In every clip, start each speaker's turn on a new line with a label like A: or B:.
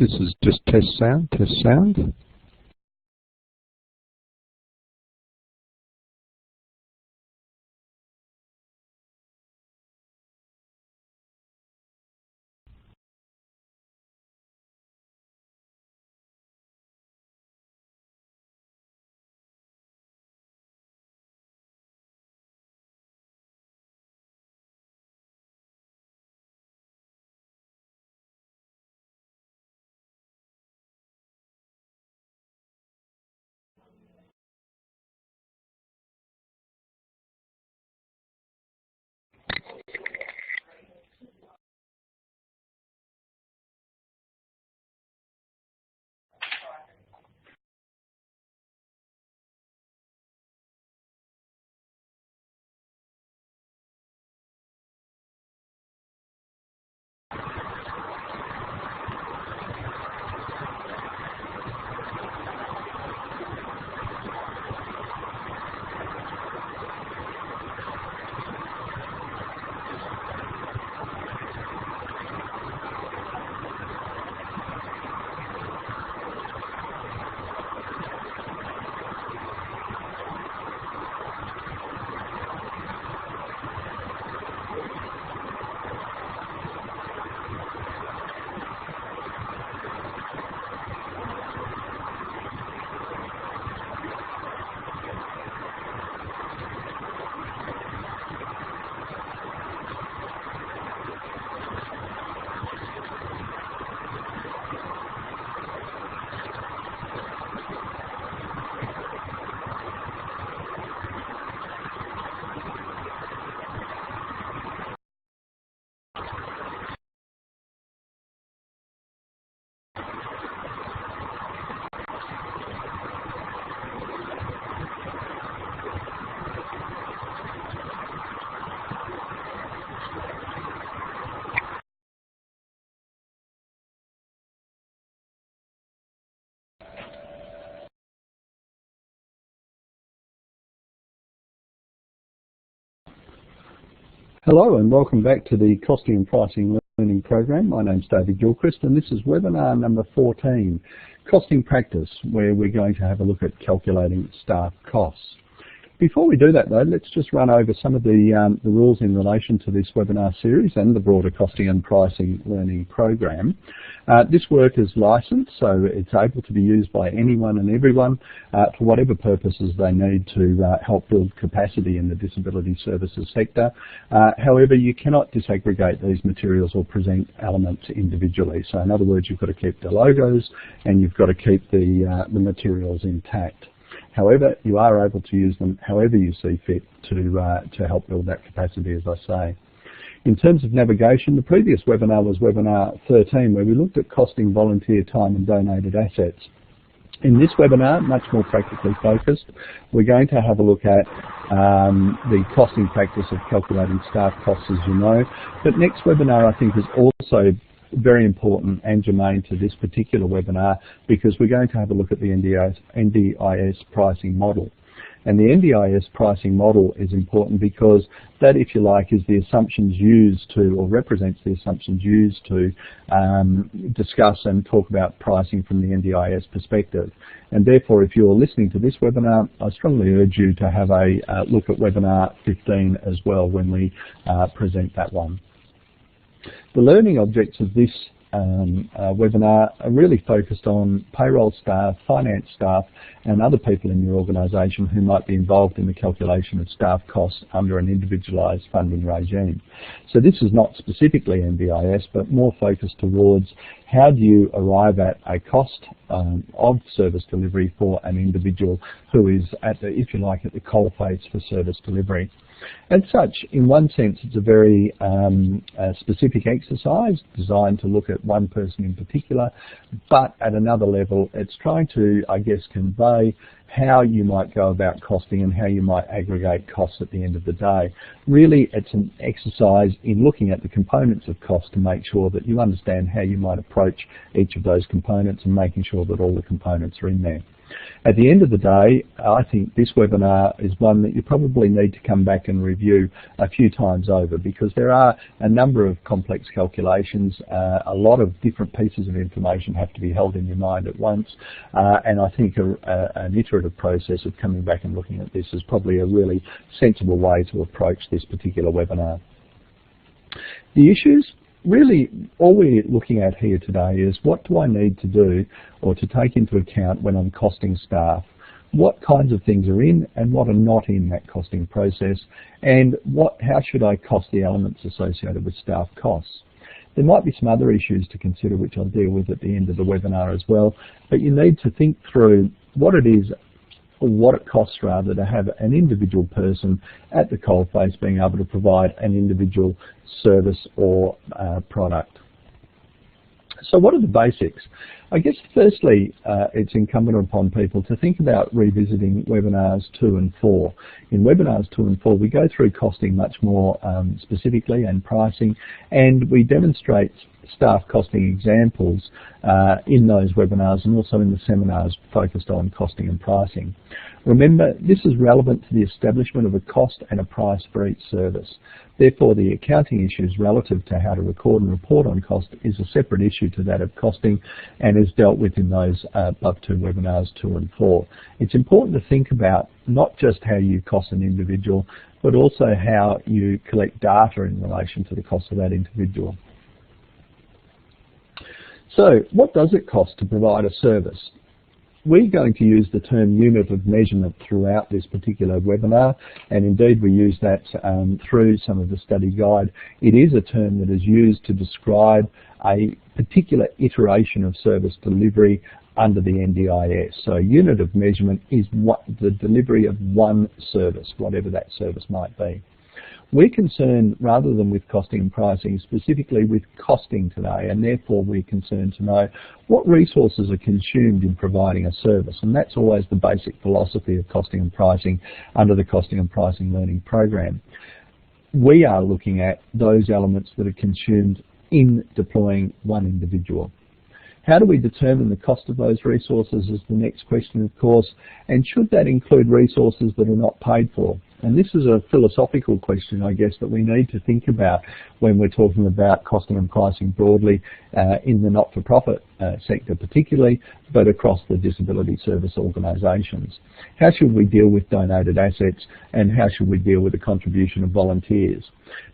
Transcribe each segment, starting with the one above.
A: This is just test sound, test sound. Hello and welcome back to the Costing and Pricing Learning Program. My name's David Gilchrist and this is webinar number 14, Costing Practice, where we're going to have a look at calculating staff costs. Before we do that though, let's just run over some of the rules in relation to this webinar series and the broader Costing and Pricing Learning Program. This work is licensed, so it's able to be used by anyone and everyone for whatever purposes they need to help build capacity in the disability services sector. However, you cannot disaggregate these materials or present elements individually. So in other words, you've got to keep the logos and you've got to keep the materials intact. However, you are able to use them however you see fit to help build that capacity, as I say. In terms of navigation, the previous webinar was webinar 13, where we looked at costing volunteer time and donated assets. In this webinar, much more practically focused, we're going to have a look at the costing practice of calculating staff costs, as you know. But next webinar, I think, is also very important and germane to this particular webinar, because we're going to have a look at the NDIS pricing model. And the NDIS pricing model is important because that, if you like, is the assumptions used to, or represents the assumptions used to discuss and talk about pricing from the NDIS perspective. And therefore, if you're listening to this webinar, I strongly urge you to have a look at webinar 15 as well when we present that one. The learning objects of this webinar are really focused on payroll staff, finance staff and other people in your organisation who might be involved in the calculation of staff costs under an individualised funding regime. So this is not specifically NDIS, but more focused towards how do you arrive at a cost of service delivery for an individual who is at the, if you like, at the coalface for service delivery. As such, in one sense, it's a very specific exercise designed to look at one person in particular, but at another level, it's trying to, I guess, convey how you might go about costing and how you might aggregate costs at the end of the day. Really, it's an exercise in looking at the components of cost to make sure that you understand how you might approach each of those components and making sure that all the components are in there. At the end of the day, I think this webinar is one that you probably need to come back and review a few times over, because there are a number of complex calculations. A lot of different pieces of information have to be held in your mind at once, and I think an iterative process of coming back and looking at this is probably a really sensible way to approach this particular webinar. The issues, really all we're looking at here today is what do I need to do or to take into account when I'm costing staff? What kinds of things are in and what are not in that costing process, and how should I cost the elements associated with staff costs? There might be some other issues to consider which I'll deal with at the end of the webinar as well, but you need to think through what it is, or what it costs rather, to have an individual person at the coalface being able to provide an individual service or product. So what are the basics? I guess firstly, it's incumbent upon people to think about revisiting webinars 2 and 4. In webinars 2 and 4, we go through costing much more specifically and pricing, and we demonstrate staff costing examples in those webinars and also in the seminars focused on costing and pricing. Remember, this is relevant to the establishment of a cost and a price for each service. Therefore, the accounting issues relative to how to record and report on cost is a separate issue to that of costing, and is dealt with in those above 2 webinars 2 and 4. It's important to think about not just how you cost an individual, but also how you collect data in relation to the cost of that individual. So, what does it cost to provide a service? We're going to use the term unit of measurement throughout this particular webinar, and indeed we use that through some of the study guide. It is a term that is used to describe a particular iteration of service delivery under the NDIS. So a unit of measurement is the delivery of one service, whatever that service might be. We're concerned, rather than with costing and pricing, specifically with costing today, and therefore we're concerned to know what resources are consumed in providing a service, and that's always the basic philosophy of costing and pricing under the Costing and Pricing Learning Program. We are looking at those elements that are consumed in deploying one individual. How do we determine the cost of those resources is the next question, of course, and should that include resources that are not paid for? And this is a philosophical question, I guess, that we need to think about when we're talking about costing and pricing broadly in the not-for-profit sector particularly, but across the disability service organisations. How should we deal with donated assets, and how should we deal with the contribution of volunteers?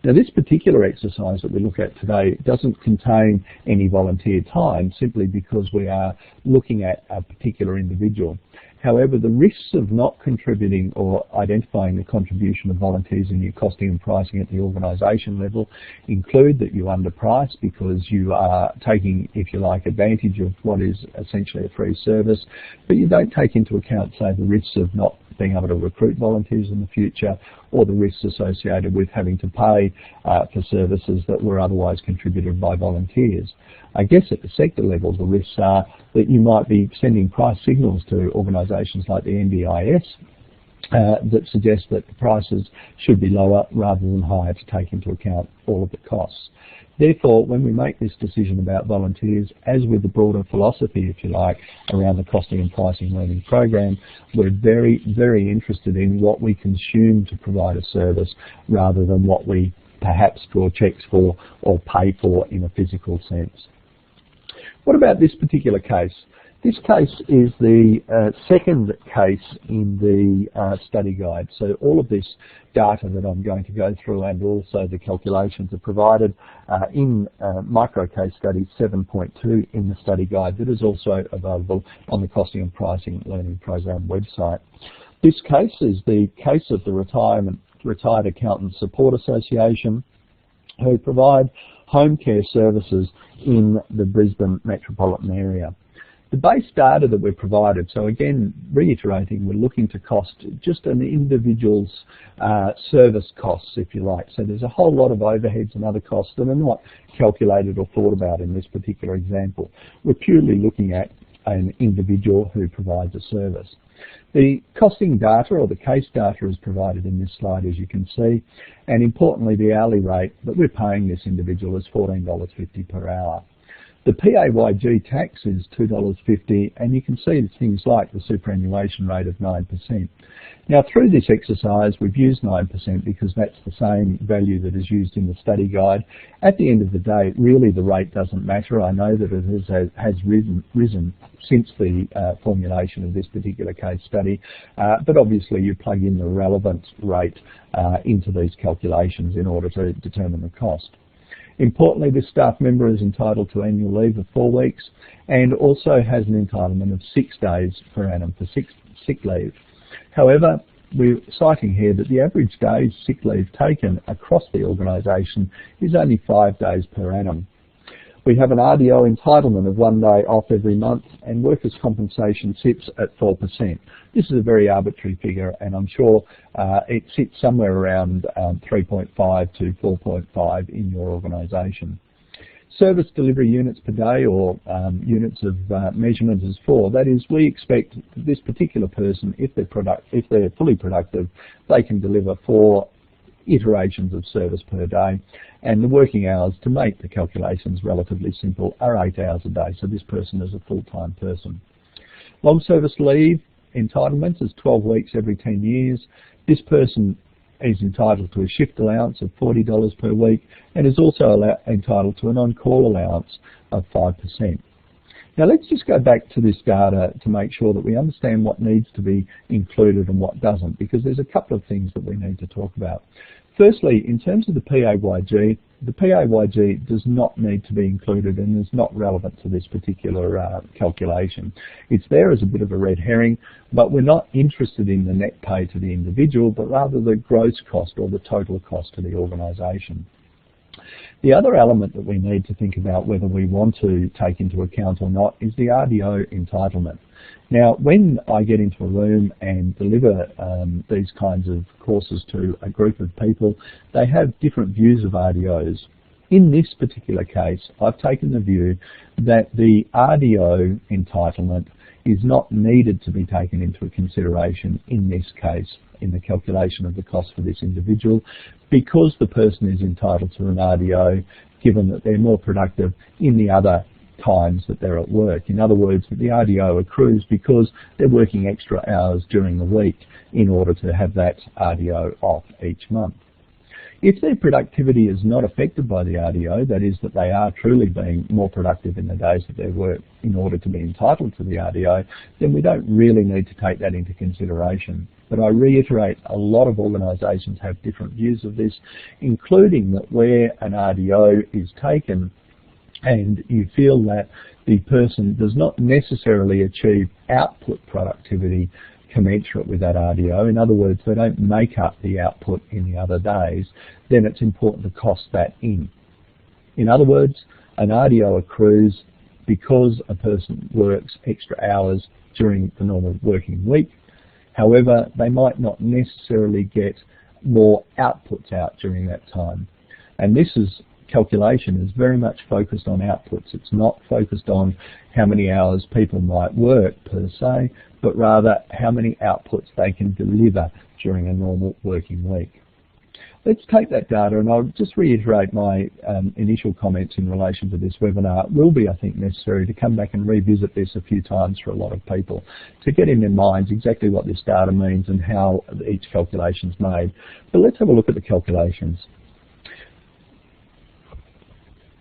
A: Now, this particular exercise that we look at today doesn't contain any volunteer time, simply because we are looking at a particular individual. However, the risks of not contributing or identifying the contribution of volunteers in your costing and pricing at the organisation level include that you underprice because you are taking, if you like, advantage of what is essentially a free service, but you don't take into account, say, the risks of not being able to recruit volunteers in the future, or the risks associated with having to pay for services that were otherwise contributed by volunteers. I guess at the sector level, the risks are that you might be sending price signals to organisations like the NDIS that suggest that the prices should be lower rather than higher to take into account all of the costs. Therefore, when we make this decision about volunteers, as with the broader philosophy, if you like, around the Costing and Pricing Learning Program, we're very, very interested in what we consume to provide a service rather than what we perhaps draw checks for or pay for in a physical sense. What about this particular case? This case is the second case in the study guide. So all of this data that I'm going to go through and also the calculations are provided in micro case study 7.2 in the study guide that is also available on the Costing and Pricing Learning Program website. This case is the case of the Retired Accountants Support Association, who provide home care services in the Brisbane metropolitan area. The base data that we're provided, so again, reiterating, we're looking to cost just an individual's service costs, if you like. So there's a whole lot of overheads and other costs that are not calculated or thought about in this particular example. We're purely looking at an individual who provides a service. The costing data, or the case data, is provided in this slide, as you can see, and importantly, the hourly rate that we're paying this individual is $14.50 per hour. The PAYG tax is $2.50, and you can see things like the superannuation rate of 9%. Now, through this exercise, we've used 9% because that's the same value that is used in the study guide. At the end of the day, really the rate doesn't matter. I know that it has risen since the formulation of this particular case study, but obviously you plug in the relevant rate into these calculations in order to determine the cost. Importantly, this staff member is entitled to annual leave of 4 weeks and also has an entitlement of 6 days per annum for sick leave. However, we're citing here that the average days sick leave taken across the organisation is only 5 days per annum. We have an RDO entitlement of 1 day off every month, and workers' compensation sits at 4%. This is a very arbitrary figure, and I'm sure it sits somewhere around 3.5 to 4.5 in your organisation. Service delivery units per day, or units of measurement, is 4. That is, we expect that this particular person, if they're fully productive, they can deliver 4 iterations of service per day, and the working hours, to make the calculations relatively simple, are 8 hours a day, so this person is a full-time person. Long service leave entitlement is 12 weeks every 10 years. This person is entitled to a shift allowance of $40 per week and is also entitled to an on-call allowance of 5%. Now let's just go back to this data to make sure that we understand what needs to be included and what doesn't, because there's a couple of things that we need to talk about. Firstly, in terms of the PAYG does not need to be included and is not relevant to this particular calculation. It's there as a bit of a red herring, but we're not interested in the net pay to the individual, but rather the gross cost or the total cost to the organisation. The other element that we need to think about whether we want to take into account or not is the RDO entitlement. Now, when I get into a room and deliver these kinds of courses to a group of people, they have different views of RDOs. In this particular case, I've taken the view that the RDO entitlement is not needed to be taken into consideration in this case, in the calculation of the cost for this individual, because the person is entitled to an RDO given that they're more productive in the other times that they're at work. In other words, that the RDO accrues because they're working extra hours during the week in order to have that RDO off each month. If their productivity is not affected by the RDO, that is that they are truly being more productive in the days that they work in order to be entitled to the RDO, then we don't really need to take that into consideration. But I reiterate, a lot of organisations have different views of this, including that where an RDO is taken and you feel that the person does not necessarily achieve output productivity commensurate with that RDO, in other words, they don't make up the output in the other days, then it's important to cost that in. In other words, an RDO accrues because a person works extra hours during the normal working week. However, they might not necessarily get more outputs out during that time. And this calculation is very much focused on outputs. It's not focused on how many hours people might work per se, but rather how many outputs they can deliver during a normal working week. Let's take that data, and I'll just reiterate my initial comments in relation to this webinar. It will be, I think, necessary to come back and revisit this a few times for a lot of people to get in their minds exactly what this data means and how each calculation is made. But let's have a look at the calculations.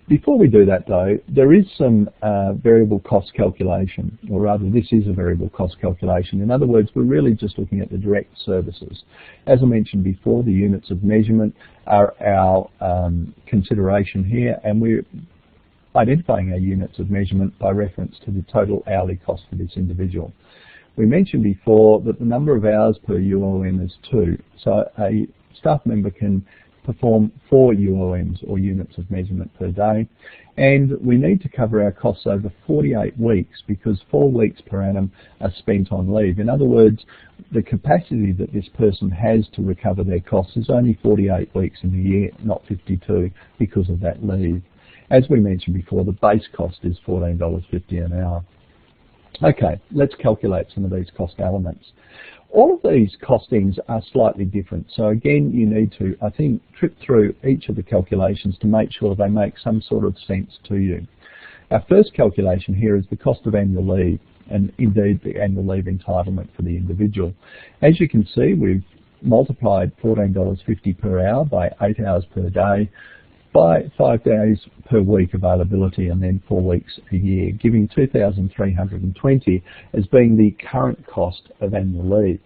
A: Before we do that though, there is some variable cost calculation, or rather this is a variable cost calculation. In other words, we're really just looking at the direct services. As I mentioned before, the units of measurement are our consideration here, and we're identifying our units of measurement by reference to the total hourly cost for this individual. We mentioned before that the number of hours per UOM is 2, so a staff member can perform 4 UOMs, or units of measurement, per day, and we need to cover our costs over 48 weeks because 4 weeks per annum are spent on leave. In other words, the capacity that this person has to recover their costs is only 48 weeks in the year, not 52, because of that leave. As we mentioned before, the base cost is $14.50 an hour. Okay, let's calculate some of these cost elements. All of these costings are slightly different, so again you need to, I think, trip through each of the calculations to make sure they make some sort of sense to you. Our first calculation here is the cost of annual leave, and indeed the annual leave entitlement for the individual. As you can see, we've multiplied $14.50 per hour by 8 hours per day by 5 days per week availability and then 4 weeks a year, giving $2,320 as being the current cost of annual leave.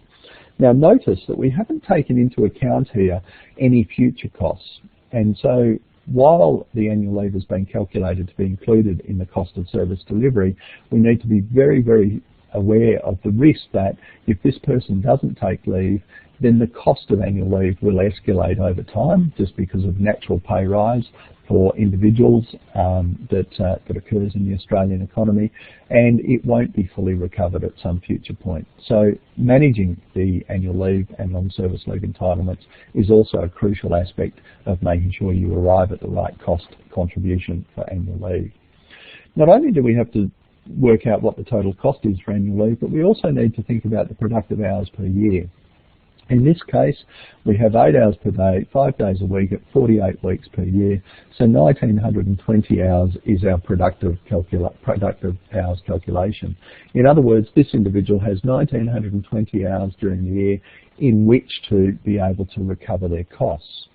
A: Now notice that we haven't taken into account here any future costs, and so while the annual leave has been calculated to be included in the cost of service delivery, we need to be very, very aware of the risk that if this person doesn't take leave, then the cost of annual leave will escalate over time just because of natural pay rise for individuals that occurs in the Australian economy, and it won't be fully recovered at some future point. So managing the annual leave and long-service leave entitlements is also a crucial aspect of making sure you arrive at the right cost contribution for annual leave. Not only do we have to work out what the total cost is for annual leave, but we also need to think about the productive hours per year. In this case, we have 8 hours per day, 5 days a week at 48 weeks per year, so 1,920 hours is our productive hours calculation. In other words, this individual has 1,920 hours during the year in which to be able to recover their costs.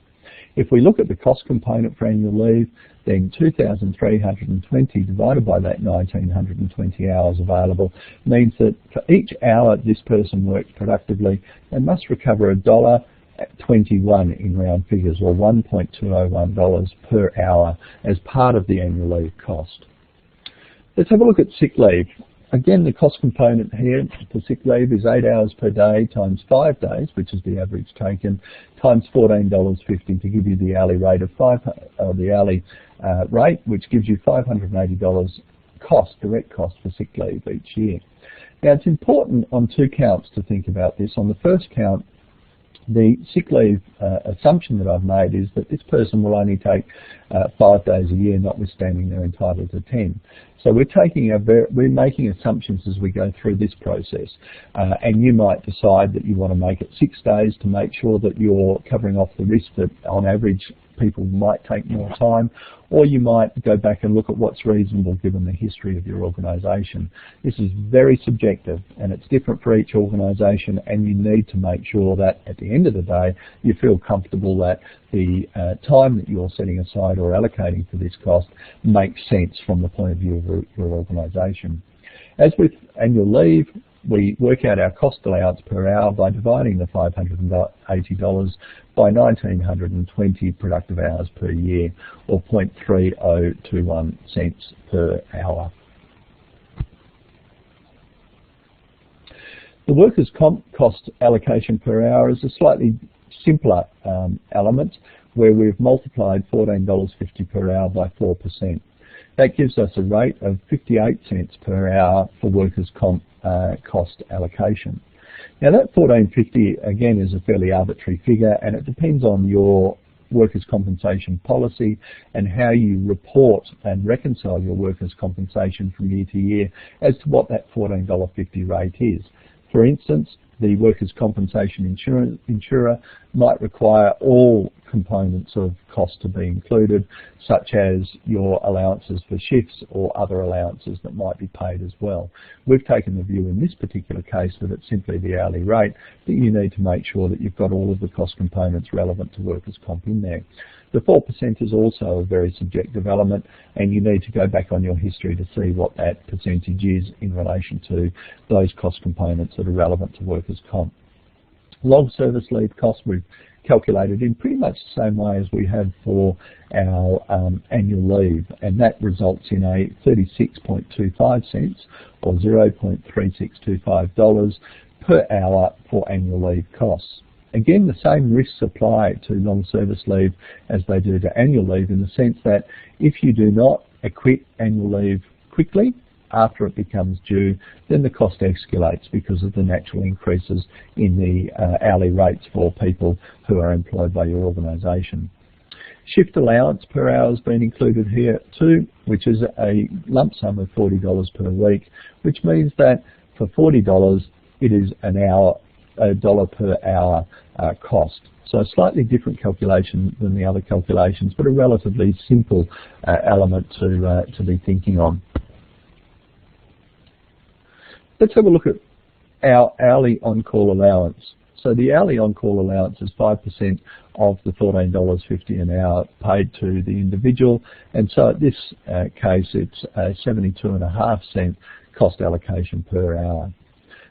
A: If we look at the cost component for annual leave, then 2,320 divided by that 1,920 hours available means that for each hour this person works productively, they must recover $1.21 in round figures, or $1.201 per hour as part of the annual leave cost. Let's have a look at sick leave. Again, the cost component here for sick leave is 8 hours per day times 5 days, which is the average taken, times $14.50 to give you the hourly rate of rate, which gives you $580 direct cost for sick leave each year. Now, it's important on two counts to think about this. On the first count, the sick leave assumption that I've made is that this person will only take 5 days a year, notwithstanding they're entitled to 10. So we're making assumptions as we go through this process, and you might decide that you want to make it 6 days to make sure that you're covering off the risk that on average people might take more time, or you might go back and look at what's reasonable given the history of your organisation. This is very subjective and it's different for each organisation, and you need to make sure that at the end of the day you feel comfortable that the time that you're setting aside or allocating for this cost makes sense from the point of view of your organisation. As with annual leave, we work out our cost allowance per hour by dividing the $580 by 1,920 productive hours per year, or 0.3021 cents per hour. The workers' comp cost allocation per hour is a slightly simpler element, where we've multiplied $14.50 per hour by 4%. That gives us a rate of 58 cents per hour for workers' comp cost allocation. Now that $14.50 again is a fairly arbitrary figure, and it depends on your workers' compensation policy and how you report and reconcile your workers' compensation from year to year as to what that $14.50 rate is. For instance, the workers' compensation insurer might require all components of cost to be included, such as your allowances for shifts or other allowances that might be paid as well. We've taken the view in this particular case that it's simply the hourly rate, but you need to make sure that you've got all of the cost components relevant to workers' comp in there. The 4% is also a very subjective element, and you need to go back on your history to see what that percentage is in relation to those cost components that are relevant to workers' comp. Long service leave costs we've calculated in pretty much the same way as we have for our annual leave, and that results in a 36.25 cents or $0.3625 per hour for annual leave costs. Again, the same risks apply to long service leave as they do to annual leave, in the sense that if you do not acquit annual leave quickly after it becomes due, then the cost escalates because of the natural increases in the hourly rates for people who are employed by your organisation. Shift allowance per hour has been included here too, which is a lump sum of $40 per week, which means that for $40 it is $1 per hour cost. So a slightly different calculation than the other calculations, but a relatively simple element to be thinking on. Let's have a look at our hourly on-call allowance. So the hourly on-call allowance is 5% of the $14.50 an hour paid to the individual, and so at this case it's a 72.5 cent cost allocation per hour.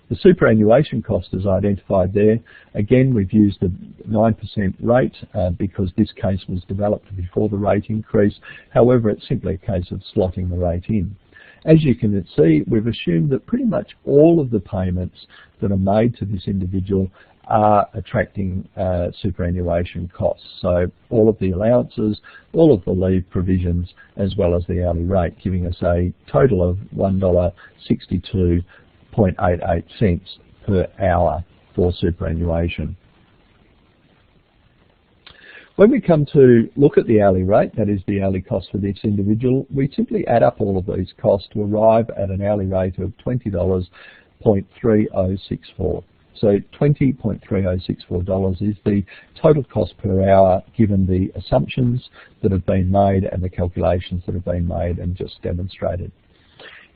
A: The superannuation cost is identified there. Again, we've used the 9% rate because this case was developed before the rate increase. However, it's simply a case of slotting the rate in. As you can see, we've assumed that pretty much all of the payments that are made to this individual are attracting superannuation costs. So all of the allowances, all of the leave provisions, as well as the hourly rate, giving us a total of $1.62.88 per hour for superannuation. When we come to look at the hourly rate, that is the hourly cost for this individual, we simply add up all of these costs to arrive at an hourly rate of $20.3064. So $20.3064 is the total cost per hour given the assumptions that have been made and the calculations that have been made and just demonstrated.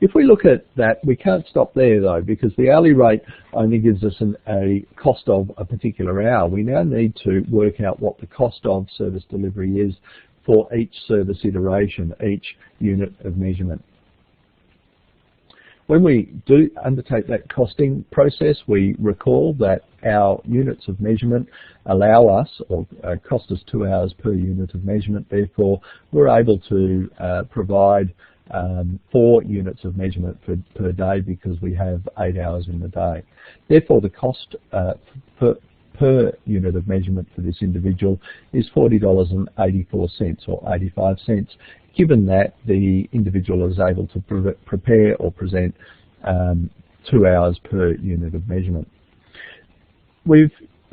A: If we look at that, we can't stop there though, because the hourly rate only gives us a cost of a particular hour. We now need to work out what the cost of service delivery is for each service iteration, each unit of measurement. When we do undertake that costing process, we recall that our units of measurement allow us, or cost us 2 hours per unit of measurement. Therefore, we're able to provide 4 units of measurement per day because we have 8 hours in the day. Therefore, the cost per unit of measurement for this individual is $40.84 or 85 cents, given that the individual is able to prepare or present 2 hours per unit of measurement. We've,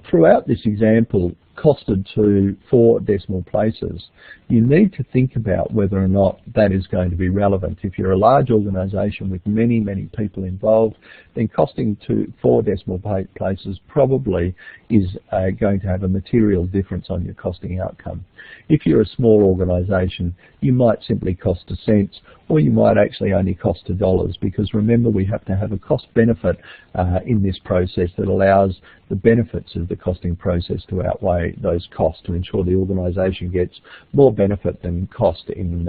A: throughout this example, costed to 4 decimal places. You need to think about whether or not that is going to be relevant. If you're a large organisation with many, many people involved, then costing to 4 decimal places probably is going to have a material difference on your costing outcome. If you're a small organisation, you might simply cost a cent, or you might actually only cost $2, because remember, we have to have a cost benefit in this process that allows the benefits of the costing process to outweigh those costs to ensure the organisation gets more benefit than cost in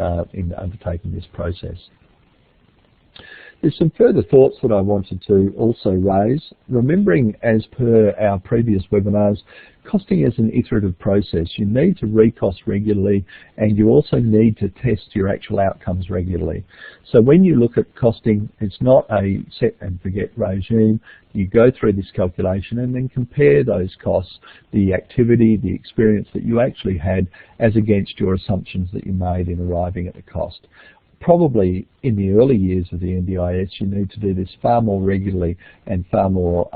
A: undertaking this process. There's some further thoughts that I wanted to also raise. Remembering, as per our previous webinars, costing is an iterative process. You need to recost regularly, and you also need to test your actual outcomes regularly. So when you look at costing, it's not a set and forget regime. You go through this calculation and then compare those costs, the activity, the experience that you actually had, as against your assumptions that you made in arriving at the cost. Probably in the early years of the NDIS, you need to do this far more regularly and far more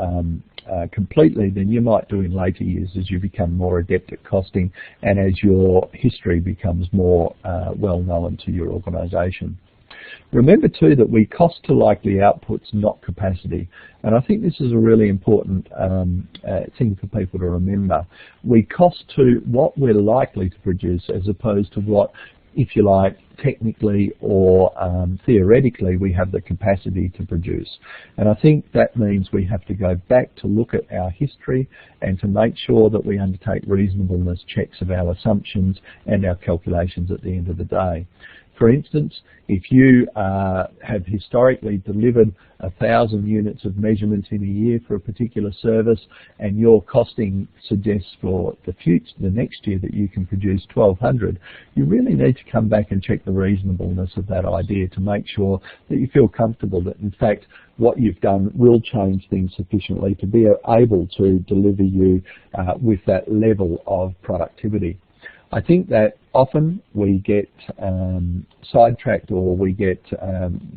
A: completely than you might do in later years as you become more adept at costing and as your history becomes more well known to your organisation. Remember too that we cost to likely outputs, not capacity, and I think this is a really important thing for people to remember. We cost to what we're likely to produce as opposed to what, if you like, technically or theoretically we have the capacity to produce. And I think that means we have to go back to look at our history and to make sure that we undertake reasonableness checks of our assumptions and our calculations at the end of the day. For instance, if you have historically delivered 1,000 units of measurement in a year for a particular service, and your costing suggests for the next year that you can produce 1,200, you really need to come back and check the reasonableness of that idea to make sure that you feel comfortable that in fact what you've done will change things sufficiently to be able to deliver you with that level of productivity. I think that often we get sidetracked, or we get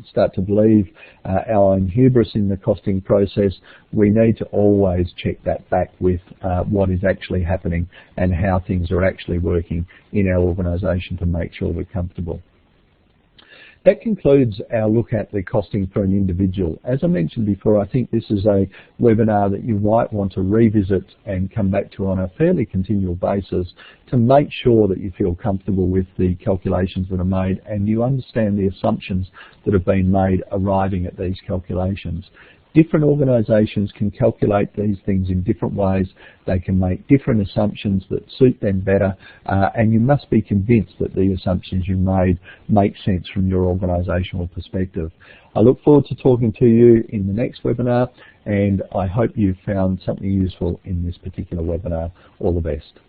A: start to believe our own hubris in the costing process. We need to always check that back with what is actually happening and how things are actually working in our organisation to make sure we're comfortable. That concludes our look at the costing for an individual. As I mentioned before, I think this is a webinar that you might want to revisit and come back to on a fairly continual basis to make sure that you feel comfortable with the calculations that are made and you understand the assumptions that have been made arriving at these calculations. Different organisations can calculate these things in different ways. They can make different assumptions that suit them better, and you must be convinced that the assumptions you made make sense from your organisational perspective. I look forward to talking to you in the next webinar, and I hope you found something useful in this particular webinar. All the best.